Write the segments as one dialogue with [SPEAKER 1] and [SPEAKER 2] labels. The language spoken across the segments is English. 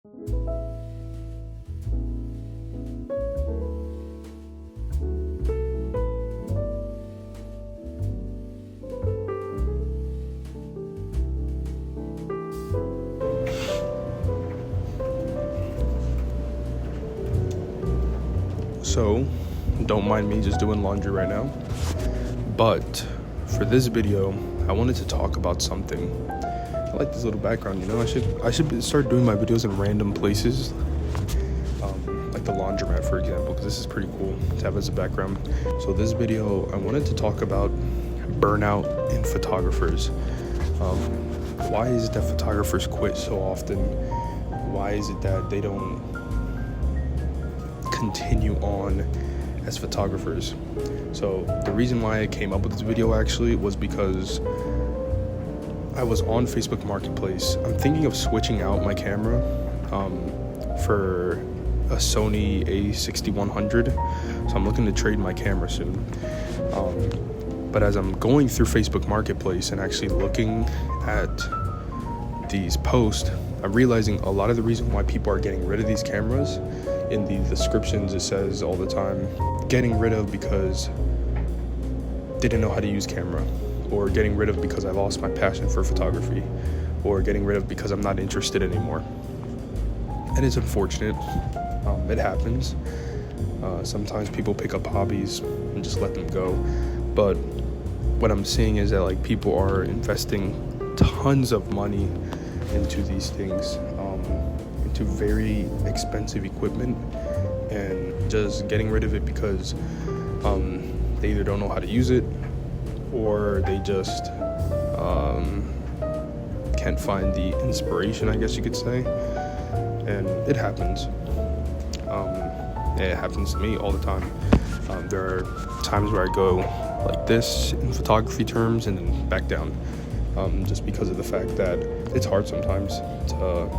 [SPEAKER 1] So, don't mind me just doing laundry right now, but for this video, I wanted to talk about something. I like this little background, you know. I should start doing my videos in random places, like the laundromat, for example, because this is pretty cool to have as a background. So this video, I wanted to talk about burnout in photographers. Why is it that photographers quit so often? Why is it that they don't continue on as photographers? So the reason why I came up with this video actually was because I was on Facebook Marketplace. I'm thinking of switching out my camera for a Sony A6100, so I'm looking to trade my camera soon. But as I'm going through Facebook Marketplace and actually looking at these posts, I'm realizing a lot of the reason why people are getting rid of these cameras, in the descriptions it says all the time, getting rid of because they didn't know how to use camera, or getting rid of because I lost my passion for photography, or getting rid of because I'm not interested anymore. And it's unfortunate. It happens. Sometimes people pick up hobbies and just let them go. But what I'm seeing is that like people are investing tons of money into these things, into very expensive equipment, and just getting rid of it because they either don't know how to use it, or they just can't find the inspiration, I guess you could say. And it happens. It happens to me all the time. There are times where I go like this in photography terms and then back down, just because of the fact that it's hard sometimes to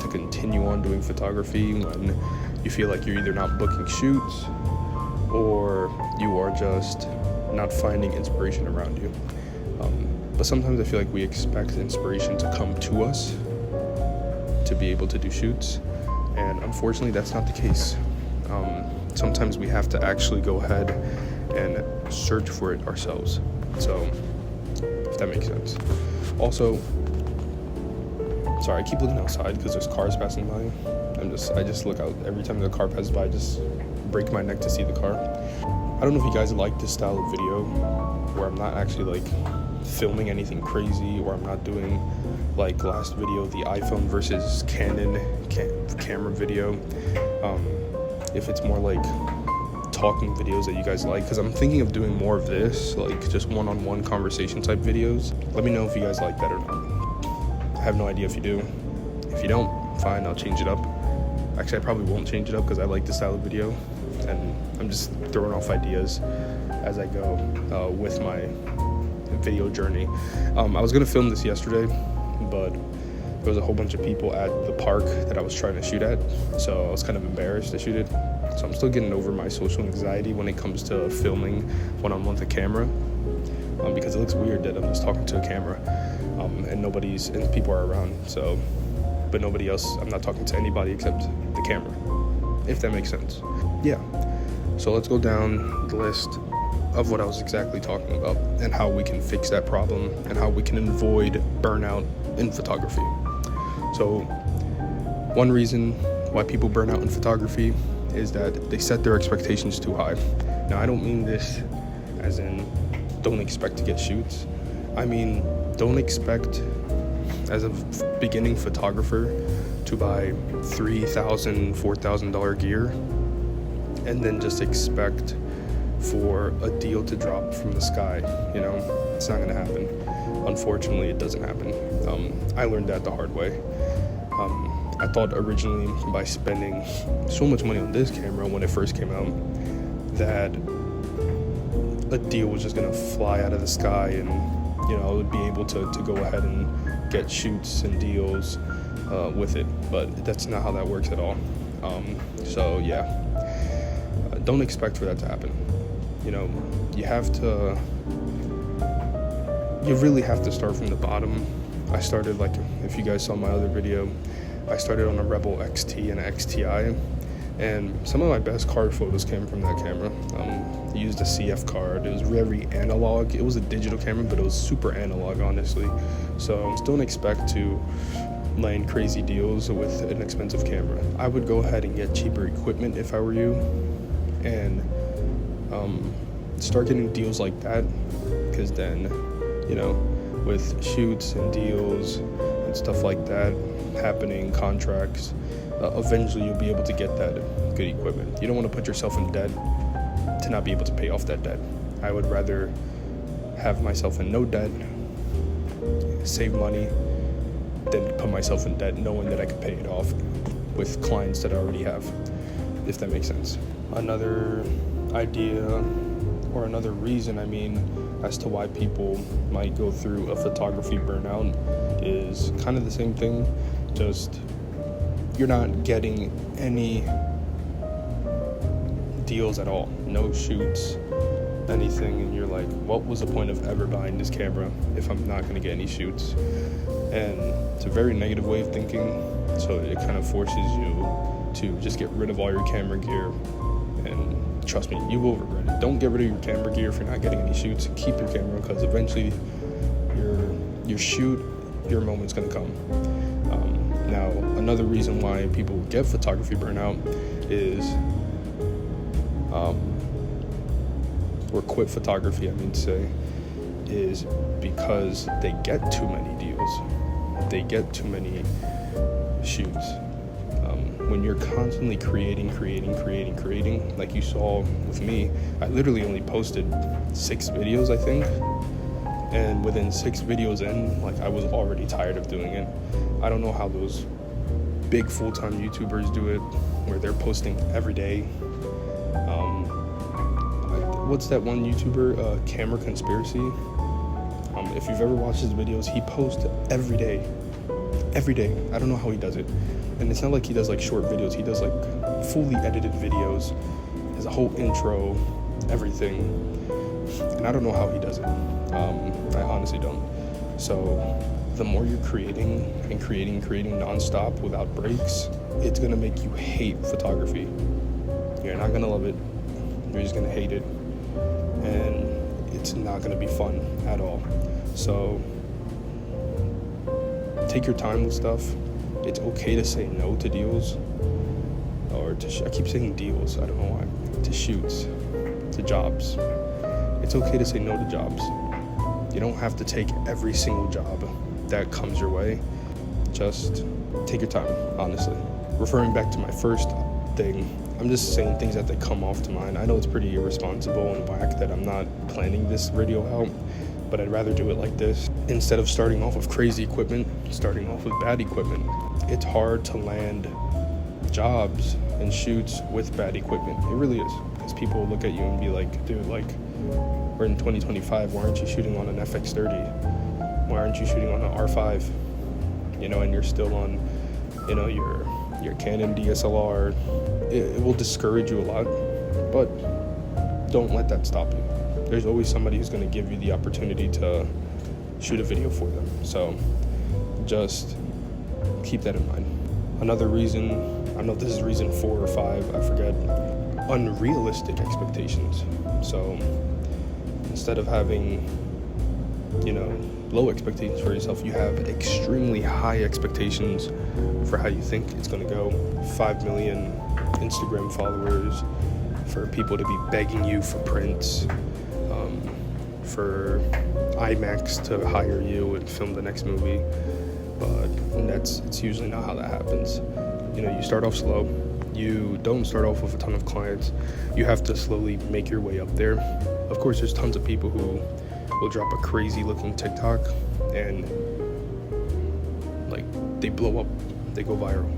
[SPEAKER 1] continue on doing photography when you feel like you're either not booking shoots or you are just not finding inspiration around you. But sometimes I feel like we expect inspiration to come to us to be able to do shoots, and unfortunately that's not the case. Sometimes we have to actually go ahead and search for it ourselves. So, if that makes sense. Also, sorry, I keep looking outside because there's cars passing by. I just look out every time the car passes by. I just break my neck to see the car. I don't know if you guys like this style of video where I'm not actually like filming anything crazy, or I'm not doing like last video, the iPhone versus Canon camera video. If it's more like talking videos that you guys like, because I'm thinking of doing more of this, like just one-on-one conversation type videos. Let me know if you guys like that or not. I have no idea if you do. If you don't, fine, I'll change it up. Actually, I probably won't change it up because I like this style of video, and I'm just throwing off ideas as I go with my video journey. I was gonna film this yesterday, but there was a whole bunch of people at the park that I was trying to shoot at, so I was kind of embarrassed to shoot it. So I'm still getting over my social anxiety when it comes to filming one-on-one with a camera, because it looks weird that I'm just talking to a camera, and people are around. So, but nobody else. I'm not talking to anybody except the camera, if that makes sense. Yeah. So let's go down the list of what I was exactly talking about and how we can fix that problem and how we can avoid burnout in photography. So one reason why people burn out in photography is that they set their expectations too high. Now, I don't mean this as in don't expect to get shoots. I mean, don't expect as a beginning photographer to buy $3,000, $4,000 gear and then just expect for a deal to drop from the sky. You know, it's not gonna happen. Unfortunately, it doesn't happen. I learned that the hard way. I thought originally by spending so much money on this camera when it first came out that a deal was just gonna fly out of the sky, and you know, I would be able to go ahead and get shoots and deals with it, but that's not how that works at all. So yeah, don't expect for that to happen. You know, you really have to start from the bottom. I started, like, if you guys saw my other video, I started on a Rebel XT and an XTI, and some of my best card photos came from that camera. I used a CF card. It was very analog. It was a digital camera, but it was super analog, honestly. So don't expect to land crazy deals with an expensive camera. I would go ahead and get cheaper equipment if I were you, and start getting deals like that, because then, you know, with shoots and deals and stuff like that happening, contracts, eventually you'll be able to get that good equipment. You don't want to put yourself in debt to not be able to pay off that debt. I would rather have myself in no debt, save money, than put myself in debt knowing that I could pay it off with clients that I already have, if that makes sense. Another idea, or another reason, as to why people might go through a photography burnout is kind of the same thing, just you're not getting any deals at all, no shoots, anything, and you're like, what was the point of ever buying this camera if I'm not going to get any shoots? And it's a very negative way of thinking, so it kind of forces you to just get rid of all your camera gear, and trust me, you will regret it. Don't get rid of your camera gear if you're not getting any shoots. Keep your camera, because eventually your moment's going to come. Now, another reason why people get photography burnout is, or quit photography, is because they get too many deals. They get too many shoots. When you're constantly creating, like you saw with me, I literally only posted 6 videos, I think. And within 6 videos in, like, I was already tired of doing it. I don't know how those big full-time YouTubers do it, where they're posting every day. What's that one YouTuber, Camera Conspiracy? If you've ever watched his videos, he posts every day. I don't know how he does it. And it's not like he does like short videos. He does like fully edited videos. Has a whole intro, everything. And I don't know how he does it. I honestly don't. So the more you're creating nonstop without breaks, it's gonna make you hate photography. You're not gonna love it. You're just gonna hate it. And it's not gonna be fun at all. So take your time with stuff. It's okay to say no to deals, or I keep saying deals, I don't know why, to shoots, to jobs. It's okay to say no to jobs. You don't have to take every single job that comes your way. Just take your time, honestly. Referring back to my first thing, I'm just saying things that they come off to mind. I know it's pretty irresponsible and whack that I'm not planning this video out, but I'd rather do it like this. Instead of starting off with crazy equipment, starting off with bad equipment. It's hard to land jobs and shoots with bad equipment. It really is. Because people look at you and be like, dude, like, we're in 2025, why aren't you shooting on an FX30? Why aren't you shooting on an R5? And you're still on, your Canon DSLR. It will discourage you a lot, but don't let that stop you. There's always somebody who's going to give you the opportunity to shoot a video for them. So just keep that in mind. Another reason, I don't know if this is reason 4 or 5, I forget, unrealistic expectations. So instead of having, low expectations for yourself, you have extremely high expectations for how you think it's going to go. 5 million Instagram followers, for people to be begging you for prints, for IMAX to hire you and film the next movie. But it's usually not how that happens. You start off slow. You don't start off with a ton of clients. You have to slowly make your way up there. Of course, there's tons of people who will drop a crazy looking TikTok and like they blow up, they go viral.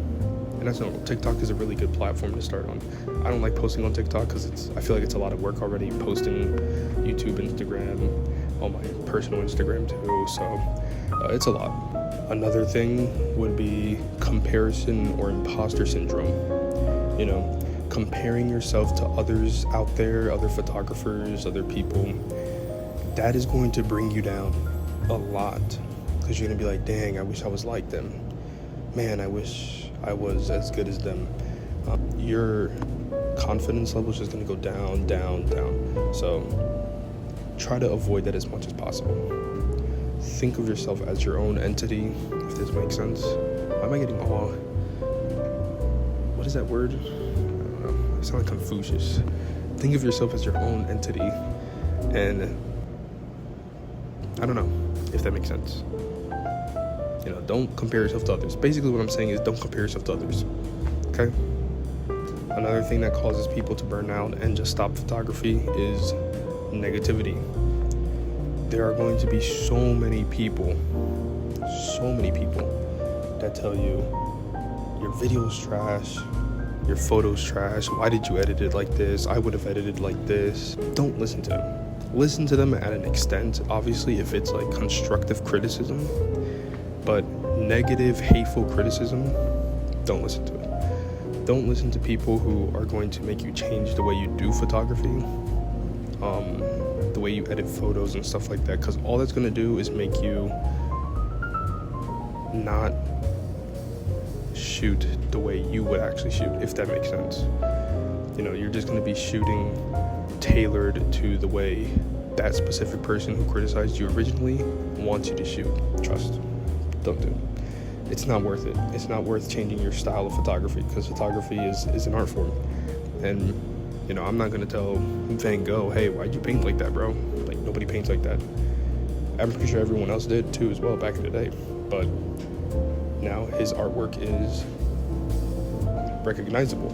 [SPEAKER 1] And that's normal. TikTok is a really good platform to start on. I don't like posting on TikTok because I feel like it's a lot of work already, posting YouTube, Instagram, on my personal Instagram too, so it's a lot. Another thing would be comparison or imposter syndrome. Comparing yourself to others out there, other photographers, other people, that is going to bring you down a lot, because you're gonna be like, dang, I wish I was like them. man, I wish I was as good as them. Your confidence level is just going to go down, down, down. So try to avoid that as much as possible. Think of yourself as your own entity, if this makes sense. Why am I getting all... What is that word? I don't know. I sound like Confucius. Think of yourself as your own entity, and I don't know if that makes sense. You know, don't compare yourself to others. Basically what I'm saying is don't compare yourself to others, okay? Another thing that causes people to burn out and just stop photography is negativity. There are going to be so many people that tell you your video's trash, your photo's trash, why did you edit it like this, I would have edited like this. Don't listen to them. Listen to them at an extent, obviously, if it's like constructive criticism, but negative, hateful criticism, don't listen to it. Don't listen to people who are going to make you change the way you do photography, the way you edit photos and stuff like that, because all that's going to do is make you not shoot the way you would actually shoot, if that makes sense. You know, you're just going to be shooting tailored to the way that specific person who criticized you originally wants you to shoot. Trust. Don't do it. It's not worth it. It's not worth changing your style of photography, because photography is an art form. And, you know, I'm not going to tell Van Gogh, hey, why'd you paint like that, bro? Like, nobody paints like that. I'm pretty sure everyone else did too as well back in the day. But now his artwork is recognizable.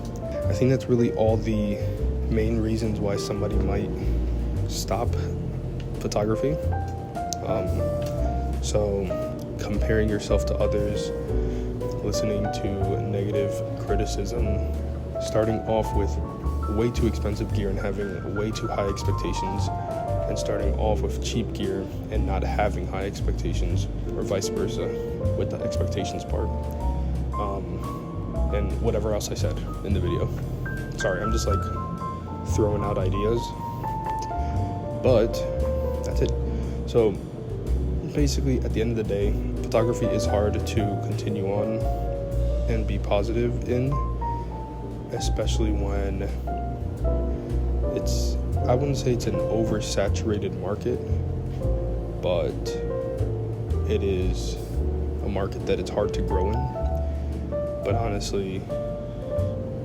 [SPEAKER 1] I think that's really all the main reasons why somebody might stop photography. So comparing yourself to others, listening to negative criticism, starting off with way too expensive gear and having way too high expectations, and starting off with cheap gear and not having high expectations, or vice versa with the expectations part, and whatever else I said in the video. Sorry, I'm just like throwing out ideas, but that's it. So basically, at the end of the day, photography is hard to continue on and be positive in, especially when it's, I wouldn't say it's an oversaturated market, but it is a market that it's hard to grow in. But honestly,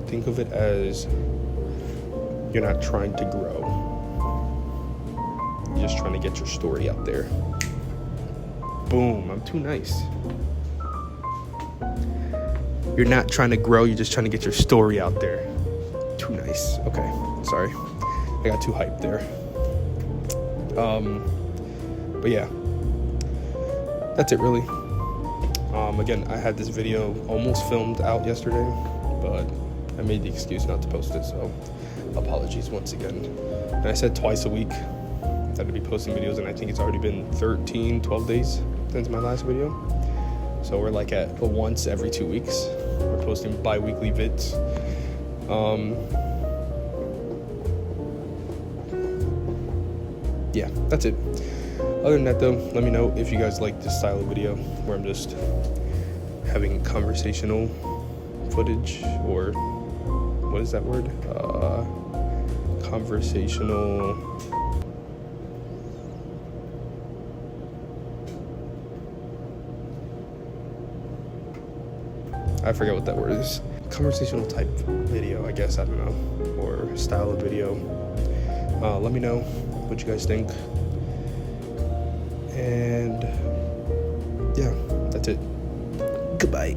[SPEAKER 1] think of it as you're not trying to grow. You're just trying to get your story out there. Boom, I'm too nice. You're not trying to grow, you're just trying to get your story out there. Too nice. Okay, sorry. I got too hyped there. But yeah, that's it really. Again, I had this video almost filmed out yesterday, but I made the excuse not to post it, so apologies once again. And I said twice a week that I'd be posting videos, and I think it's already been 12 days since my last video. So we're like at once every 2 weeks. We're posting bi-weekly vids. Yeah, that's it. Other than that though, let me know if you guys like this style of video where I'm just having conversational footage, or what is that word? Conversational... I forget what that word is. Conversational type video, I guess, I don't know, or style of video. Let me know what you guys think. And yeah, that's it. Goodbye.